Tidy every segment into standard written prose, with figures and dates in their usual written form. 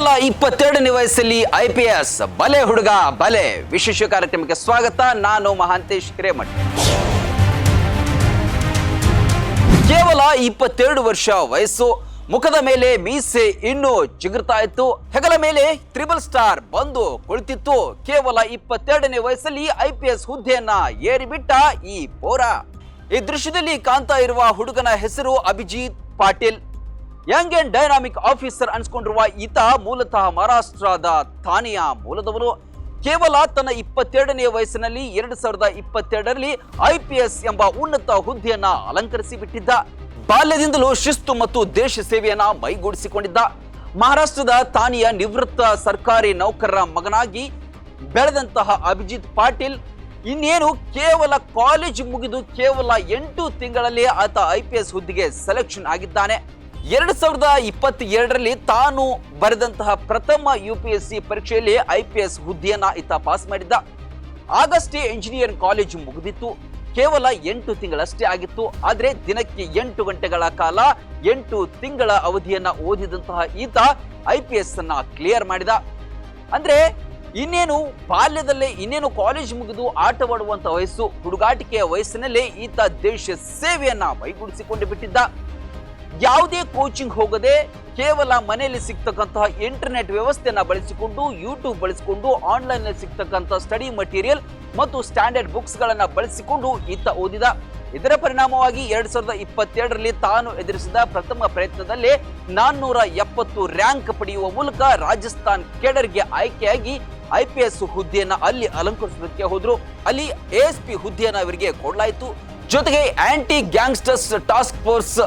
ಕೇವಲ 22ನೇ ವಯಸ್ಸಲ್ಲಿ IPS ಬಲೆ ಹುಡುಗ ಬಲೆ ವಿಶೇಷ ಕಾರ್ಯಕ್ರಮಕ್ಕೆ ಸ್ವಾಗತ. ನಾನು ಮಹಾಂತೇಶ್ ಹಿರೇಮಠ. ಕೇವಲ 22 ವರ್ಷ ವಯಸ್ಸು, ಮುಖದ ಮೇಲೆ ಮೀಸೆ ಇನ್ನೂ ಚಿಗುರ್ತಾ ಇತ್ತು, ಹೆಗಲ ಮೇಲೆ ತ್ರಿಬಲ್ ಸ್ಟಾರ್ ಬಂದು ಕುಳಿತಿತ್ತು. ಕೇವಲ 22ನೇ ವಯಸ್ಸಲ್ಲಿ IPS ಹುದ್ದೆಯನ್ನ ಏರಿಬಿಟ್ಟ ಈ ಪೋರ. ಈ ದೃಶ್ಯದಲ್ಲಿ ಕಾಣ್ತಾ ಇರುವ ಹುಡುಗನ ಹೆಸರು Abhijit Patil. Young and dynamic officer ಅನ್ಸ್ಕೊಂಡಿರುವ ಈತ ಮೂಲತಃ ಮಹಾರಾಷ್ಟ್ರದ ಥಾನೆಯ ಮೂಲದವನು. ಕೇವಲ ತನ್ನ 22ನೇ ವಯಸ್ಸಿನಲ್ಲಿ 2022ರಲ್ಲಿ IPS ಎಂಬ ಉನ್ನತ ಹುದ್ದೆಯನ್ನ ಅಲಂಕರಿಸಿ ಬಿಟ್ಟಿದ್ದ. ಬಾಲ್ಯದಿಂದಲೂ ಶಿಸ್ತು ಮತ್ತು ದೇಶ ಸೇವೆಯನ್ನ ಮೈಗೂಡಿಸಿಕೊಂಡಿದ್ದ. ಮಹಾರಾಷ್ಟ್ರದ ಥಾನೆಯ ನಿವೃತ್ತ ಸರ್ಕಾರಿ ನೌಕರರ ಮಗನಾಗಿ ಬೆಳೆದಂತಹ ಅಭಿಜಿತ್ ಪಾಟೀಲ್ ಇನ್ನೇನು ಕೇವಲ ಕಾಲೇಜ್ ಮುಗಿದು ಕೇವಲ 8 ತಿಂಗಳಲ್ಲಿ ಆತ IPS ಹುದ್ದೆಗೆ ಸೆಲೆಕ್ಷನ್ ಆಗಿದ್ದಾನೆ. 2022ರಲ್ಲಿ ತಾನು ಬರೆದಂತಹ ಪ್ರಥಮ UPSC ಪರೀಕ್ಷೆಯಲ್ಲಿ IPS ಹುದ್ದೆಯನ್ನ ಈತ ಪಾಸ್ ಮಾಡಿದ್ದ. ಆಗಸ್ಟ್ ಇಂಜಿನಿಯರಿಂಗ್ ಕಾಲೇಜ್ ಮುಗಿದಿತ್ತು. ಕೇವಲ 8 ತಿಂಗಳಷ್ಟೇ ಆಗಿತ್ತು. ಆದ್ರೆ ದಿನಕ್ಕೆ 8 ಗಂಟೆಗಳ ಕಾಲ 8 ತಿಂಗಳ ಅವಧಿಯನ್ನ ಓದಿದಂತಹ ಈತ IPS ಅನ್ನ ಕ್ಲಿಯರ್ ಮಾಡಿದ. ಅಂದ್ರೆ ಇನ್ನೇನು ಬಾಲ್ಯದಲ್ಲೇ ಇನ್ನೇನು ಕಾಲೇಜ್ ಮುಗಿದು ಆಟವಾಡುವಂತ ವಯಸ್ಸು, ಹುಡುಗಾಟಿಕೆಯ ವಯಸ್ಸಿನಲ್ಲೇ ಈತ ದೇಶ ಸೇವೆಯನ್ನ ಮೈಗೂಡಿಸಿಕೊಂಡು ಬಿಟ್ಟಿದ್ದ. ಯಾವುದೇ ಕೋಚಿಂಗ್ ಹೋಗದೆ ಕೇವಲ ಮನೆಯಲ್ಲಿ ಸಿಗ್ತಕ್ಕಂತಹ ಇಂಟರ್ನೆಟ್ ವ್ಯವಸ್ಥೆಯನ್ನ ಬಳಸಿಕೊಂಡು, ಯೂಟ್ಯೂಬ್ ಬಳಸಿಕೊಂಡು, ಆನ್ಲೈನ್ ನಲ್ಲಿ ಸಿಗ್ತಕ್ಕಂತಹ ಸ್ಟಡಿ ಮಟೀರಿಯಲ್ ಮತ್ತು ಸ್ಟ್ಯಾಂಡರ್ಡ್ ಬುಕ್ಸ್ ಗಳನ್ನ ಬಳಸಿಕೊಂಡು ಈತ ಓದಿದ. ಇದರ ಪರಿಣಾಮವಾಗಿ 2022ರಲ್ಲಿ ತಾನು ಎದುರಿಸಿದ ಪ್ರಥಮ ಪ್ರಯತ್ನದಲ್ಲಿ 470 ರ್ಯಾಂಕ್ ಪಡೆಯುವ ಮೂಲಕ ರಾಜಸ್ಥಾನ್ ಕೇಡರ್ಗೆ ಆಯ್ಕೆಯಾಗಿ IPS ಹುದ್ದೆಯನ್ನ ಅಲ್ಲಿ ಅಲಂಕರಿಸೋದಕ್ಕೆ ಹೋದ್ರು. ಅಲ್ಲಿ ASP ಹುದ್ದೆಯನ್ನ ಇವರಿಗೆ ಕೊಡಲಾಯಿತು. ಜೊತೆಗೆ anti gangsters task force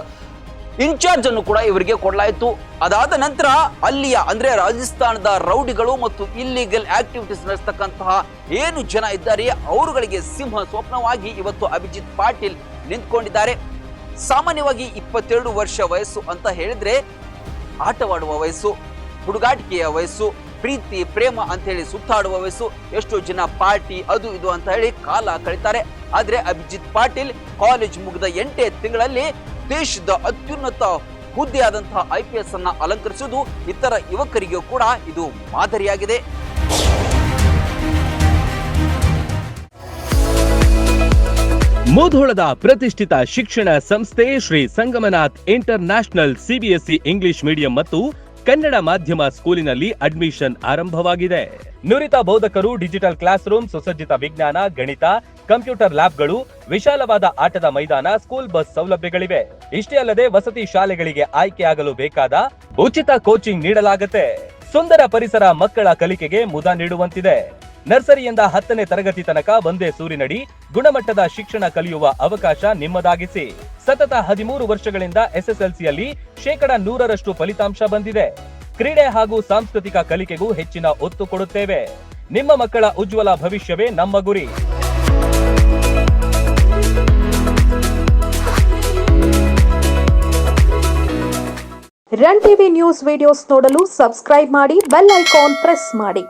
in charge ಅನ್ನು ಕೂಡ ಇವರಿಗೆ ಕೊಡಲಾಯಿತು. ಅದಾದ ನಂತರ ಅಲ್ಲಿಯ ಅಂದ್ರೆ ರಾಜಸ್ಥಾನದ ರೌಡಿಗಳು ಮತ್ತು ಇಲ್ಲಿಗಲ್ ಆಕ್ಟಿವಿಟೀಸ್ ನಡೆಸ್ತಕ್ಕಂತಹ ಏನು ಜನ ಇದ್ದಾರೆ ಅವರುಗಳಿಗೆ ಸಿಂಹ ಸ್ವಪ್ನವಾಗಿ ಇವತ್ತು ಅಭಿಜಿತ್ ಪಾಟೀಲ್ ನಿಂತ್ಕೊಂಡಿದ್ದಾರೆ. ಸಾಮಾನ್ಯವಾಗಿ 22 ವರ್ಷ ವಯಸ್ಸು ಅಂತ ಹೇಳಿದ್ರೆ ಆಟವಾಡುವ ವಯಸ್ಸು, ಹುಡುಗಾಟಿಕೆಯ ವಯಸ್ಸು, ಪ್ರೀತಿ ಪ್ರೇಮ ಅಂತ ಹೇಳಿ ಸುತ್ತಾಡುವ ವಯಸ್ಸು. ಎಷ್ಟೋ ಜನ ಪಾರ್ಟಿ ಅದು ಇದು ಅಂತ ಹೇಳಿ ಕಾಲ ಕಳೀತಾರೆ. ಆದ್ರೆ ಅಭಿಜಿತ್ ಪಾಟೀಲ್ ಕಾಲೇಜ್ ಮುಗಿದ 8 ತಿಂಗಳಲ್ಲಿ ದೇಶದ ಅತ್ಯುನ್ನತ ಹುದ್ದೆಯಾದಂತಹ IPS ಅನ್ನ ಅಲಂಕರಿಸುವುದು ಇತರ ಯುವಕರಿಗೂ ಕೂಡ ಇದು ಮಾದರಿಯಾಗಿದೆ. ಮುಧೋಳದ ಪ್ರತಿಷ್ಠಿತ ಶಿಕ್ಷಣ ಸಂಸ್ಥೆ Shri Sangamnath international CBSE English medium ಮತ್ತು ಕನ್ನಡ ಮಾಧ್ಯಮ ಸ್ಕೂಲಿನಲ್ಲಿ ಅಡ್ಮಿಷನ್ ಆರಂಭವಾಗಿದೆ. ನುರಿತ ಬೋಧಕರು, ಡಿಜಿಟಲ್ ಕ್ಲಾಸ್ ರೂಮ್, ಸುಸಜ್ಜಿತ ವಿಜ್ಞಾನ, ಗಣಿತ, ಕಂಪ್ಯೂಟರ್ ಲ್ಯಾಬ್ಗಳು, ವಿಶಾಲವಾದ ಆಟದ ಮೈದಾನ, ಸ್ಕೂಲ್ ಬಸ್ ಸೌಲಭ್ಯಗಳಿವೆ. ಇಷ್ಟೇ ಅಲ್ಲದೆ ವಸತಿ ಶಾಲೆಗಳಿಗೆ ಆಯ್ಕೆಯಾಗಲು ಬೇಕಾದ ಉಚಿತ ಕೋಚಿಂಗ್ ನೀಡಲಾಗುತ್ತೆ. ಸುಂದರ ಪರಿಸರ ಮಕ್ಕಳ ಕಲಿಕೆಗೆ ಮುದ ನೀಡುವಂತಿದೆ. ನರ್ಸರಿಯಿಂದ 10ನೇ ತರಗತಿ ತನಕ ಒಂದೇ ಸೂರಿನಡಿ ಗುಣಮಟ್ಟದ ಶಿಕ್ಷಣ ಕಲಿಯುವ ಅವಕಾಶ ನಿಮ್ಮದಾಗಿಸಿ. ಸತತ 13 ವರ್ಷಗಳಿಂದ SSLCಯಲ್ಲಿ 100% ಫಲಿತಾಂಶ ಬಂದಿದೆ. ಕ್ರೀಡೆ ಹಾಗೂ ಸಾಂಸ್ಕೃತಿಕ ಕಲಿಕೆಗೂ ಹೆಚ್ಚಿನ ಒತ್ತು ಕೊಡುತ್ತೇವೆ. ನಿಮ್ಮ ಮಕ್ಕಳ ಉಜ್ವಲ ಭವಿಷ್ಯವೇ ನಮ್ಮ ಗುರಿ. ರನ್ ಟಿವಿ ನ್ಯೂಸ್ ವಿಡಿಯೋಸ್ ನೋಡಲು ಸಬ್ಸ್ಕ್ರೈಬ್ ಮಾಡಿ, ಬೆಲ್ ಐಕಾನ್ ಪ್ರೆಸ್ ಮಾಡಿ.